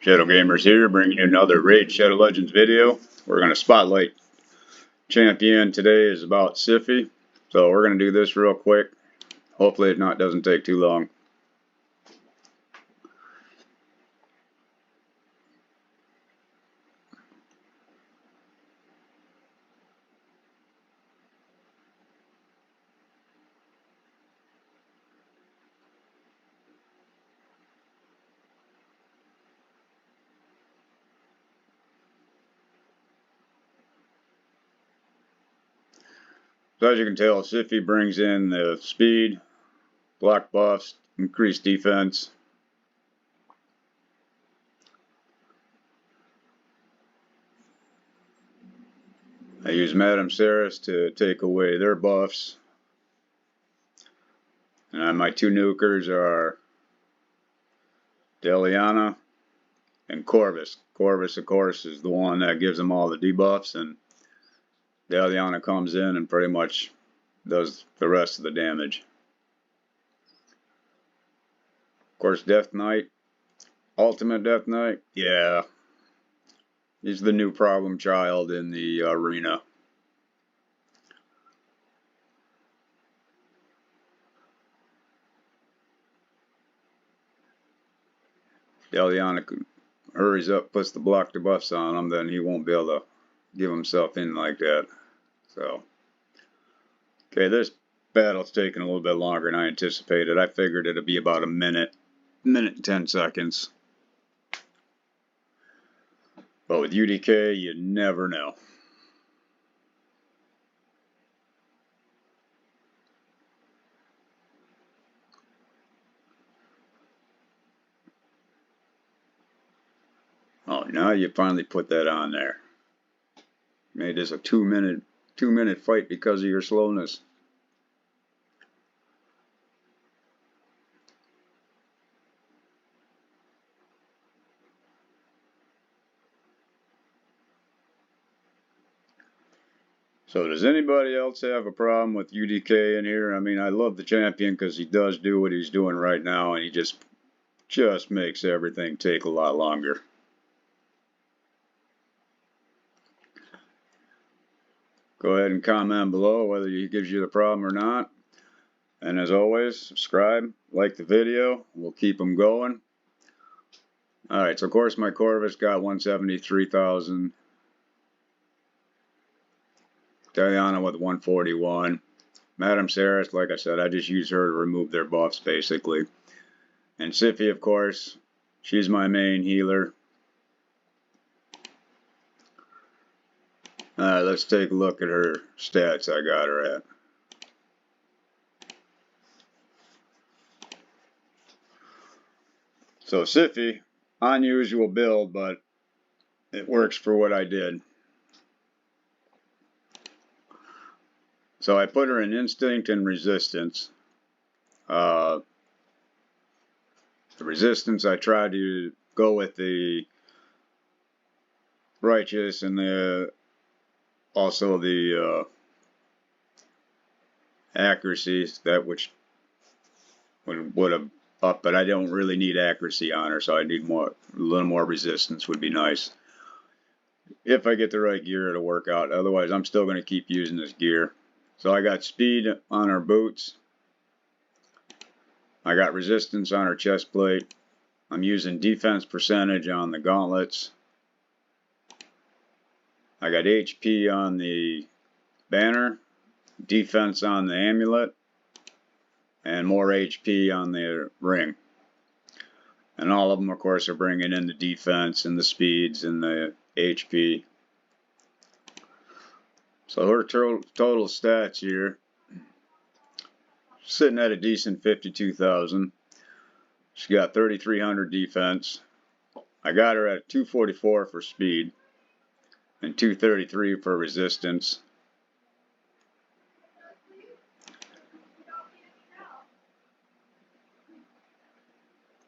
Shadow Gamers here, bringing you another Raid Shadow Legends video. We're going to spotlight champion. Today is about Siphi, so we're going to do this real quick. Hopefully it doesn't take too long. So as you can tell, Siphi brings in the speed, block buffs, increased defense. I use Madame Saris to take away their buffs. And my two nukers are Deliana and Corvus. Corvus, of course, is the one that gives them all the debuffs, and Deliana comes in and pretty much does the rest of the damage. Of course, Death Knight, Ultimate Death Knight, yeah, he's the new problem child in the arena. Deliana hurries up, puts the block debuffs on him, then he won't be able to give himself in like that. So, okay, this battle's taking a little bit longer than I anticipated. I figured it'd be about a minute and 10 seconds. But with UDK, you never know. Oh, now you finally put that on there. Made this a two minute fight because of your slowness. So does anybody else have a problem with UDK in here? I mean, I love the champion because he does do what he's doing right now, and he just makes everything take a lot longer. Go ahead and comment below whether he gives you the problem or not. And as always, subscribe, like the video. We'll keep them going. Alright, so of course my Corvus got 173,000. Diana with 141. Madame Saris, like I said, I just use her to remove their buffs basically. And Siphi, of course, she's my main healer. Alright, let's take a look at her stats I got her at. So Siphi, unusual build, but it works for what I did. So I put her in Instinct and Resistance. The Resistance, I tried to go with the Righteous and also the Accuracy, that which would have up, but I don't really need accuracy on her, so I need a little more resistance would be nice. If I get the right gear, it'll work out. Otherwise, I'm still going to keep using this gear. So I got speed on her boots. I got resistance on her chest plate. I'm using defense percentage on the gauntlets. I got HP on the banner, defense on the amulet, and more HP on the ring. And all of them, of course, are bringing in the defense and the speeds and the HP. So her total stats here, sitting at a decent 52,000. She got 3,300 defense. I got her at 244 for speed and 233 for resistance.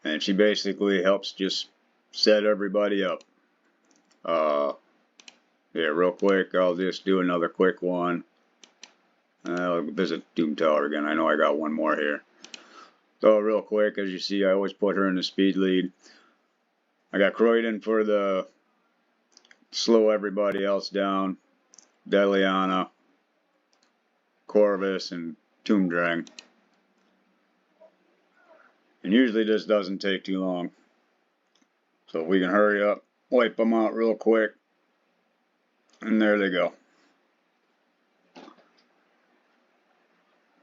And she basically helps just set everybody up. Yeah, real quick, I'll just do another quick one. I'll visit Doom Tower again. I know I got one more here. So real quick, as you see, I always put her in the speed lead. I got Croydon for the slow everybody else down, Deliana, Corvus, and Toomdrang. And usually this doesn't take too long. So if we can hurry up, wipe them out real quick, and there they go.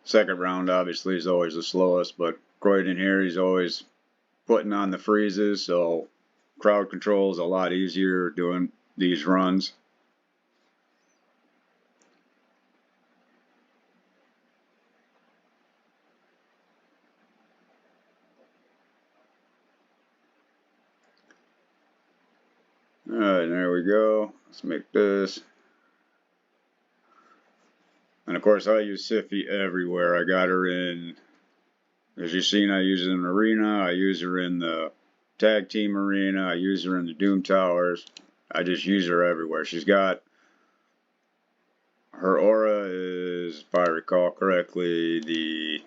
Second round obviously is always the slowest, but Croydon here, he's always putting on the freezes, so crowd control is a lot easier doing these runs. Alright, there we go. Let's make this. And of course I use Siphi everywhere. I got her in, as you've seen, I use her in arena, I use her in the tag team arena, I use her in the Doom Towers. I just use her everywhere. She's got, her aura is, if I recall correctly, the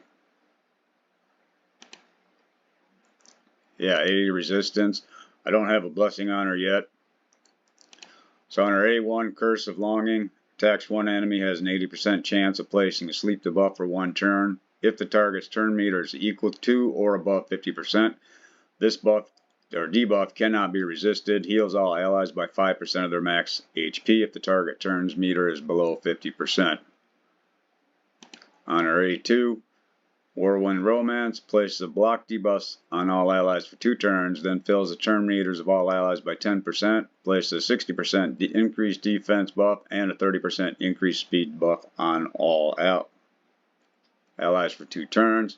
80 resistance. I don't have a blessing on her yet. So on her A1, Curse of Longing, attacks one enemy, has an 80% chance of placing a sleep debuff for one turn. If the target's turn meter is equal to or above 50%, this buff or debuff cannot be resisted. Heals all allies by 5% of their max HP if the target turns meter is below 50%. On her A2, Whirlwind Romance, places a block debuff on all allies for 2 turns, then fills the turn meters of all allies by 10%, places a 60% increased defense buff and a 30% increased speed buff on all allies for 2 turns.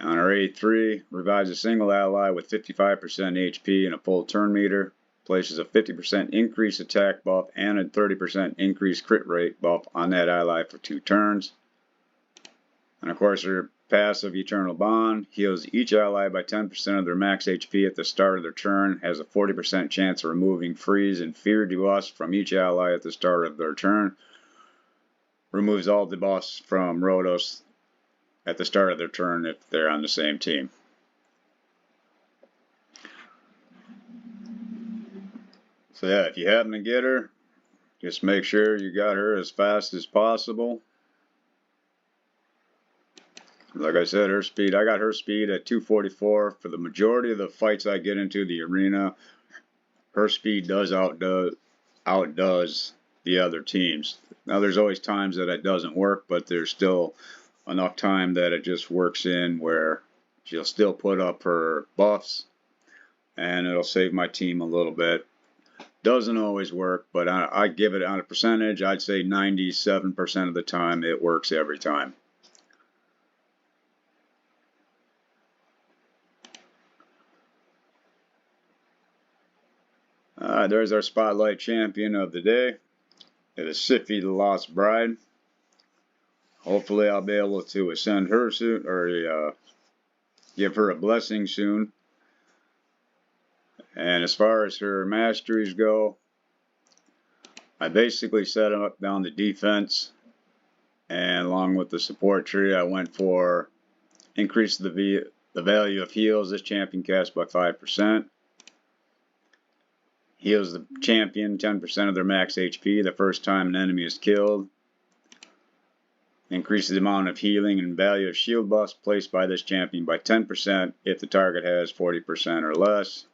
On our A3, revives a single ally with 55% HP and a full turn meter, places a 50% increased attack buff and a 30% increased crit rate buff on that ally for 2 turns. And of course her passive Eternal Bond heals each ally by 10% of their max HP at the start of their turn, has a 40% chance of removing freeze and fear debuffs from each ally at the start of their turn, removes all debuffs from Rhodos at the start of their turn if they're on the same team. So yeah, if you happen to get her, just make sure you got her as fast as possible. Like I said, her speed, I got her speed at 244. For the majority of the fights I get into the arena, her speed does outdoes the other teams. Now there's always times that it doesn't work, but there's still enough time that it just works in where she'll still put up her buffs and it'll save my team a little bit. Doesn't always work, but I give it on a percentage, I'd say 97% of the time it works every time. There's our Spotlight Champion of the day. It is Siphi the Lost Bride. Hopefully I'll be able to ascend her soon, or give her a blessing soon. And as far as her masteries go, I basically set up down the defense, and along with the support tree I went for increase the value of heals this champion casts by 5%. Heals the champion 10% of their max HP the first time an enemy is killed. Increases the amount of healing and value of shield buffs placed by this champion by 10% if the target has 40% or less.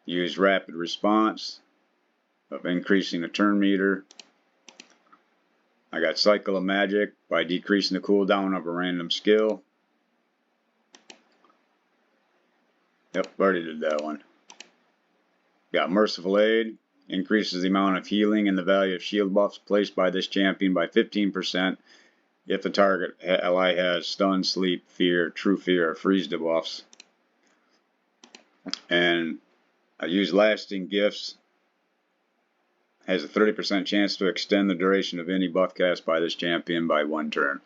Use rapid response of increasing the turn meter. I got Cycle of Magic by decreasing the cooldown of a random skill. Yep, already did that one. Got Merciful Aid, increases the amount of healing and the value of shield buffs placed by this champion by 15% if the target ally has stun, sleep, fear, true fear, or freeze debuffs. And I use Lasting Gifts, has a 30% chance to extend the duration of any buff cast by this champion by 1 turn.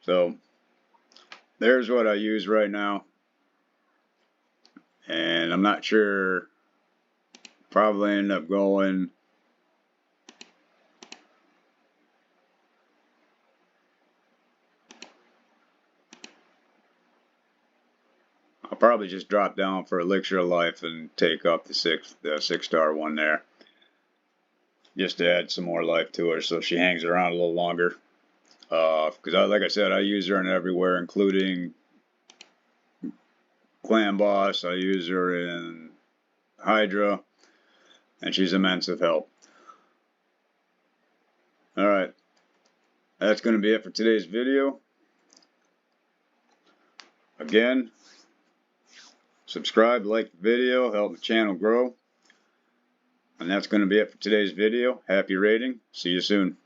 So there's what I use right now. And I'm not sure, probably end up going I'll probably just drop down for Elixir of Life and take up the 6-star one there, just to add some more life to her so she hangs around a little longer. Because like I said, I use her in everywhere, including Clan Boss. I use her in Hydra, and she's immense of help. Alright, that's going to be it for today's video. Again, subscribe, like the video, help the channel grow. And that's going to be it for today's video. Happy raiding. See you soon.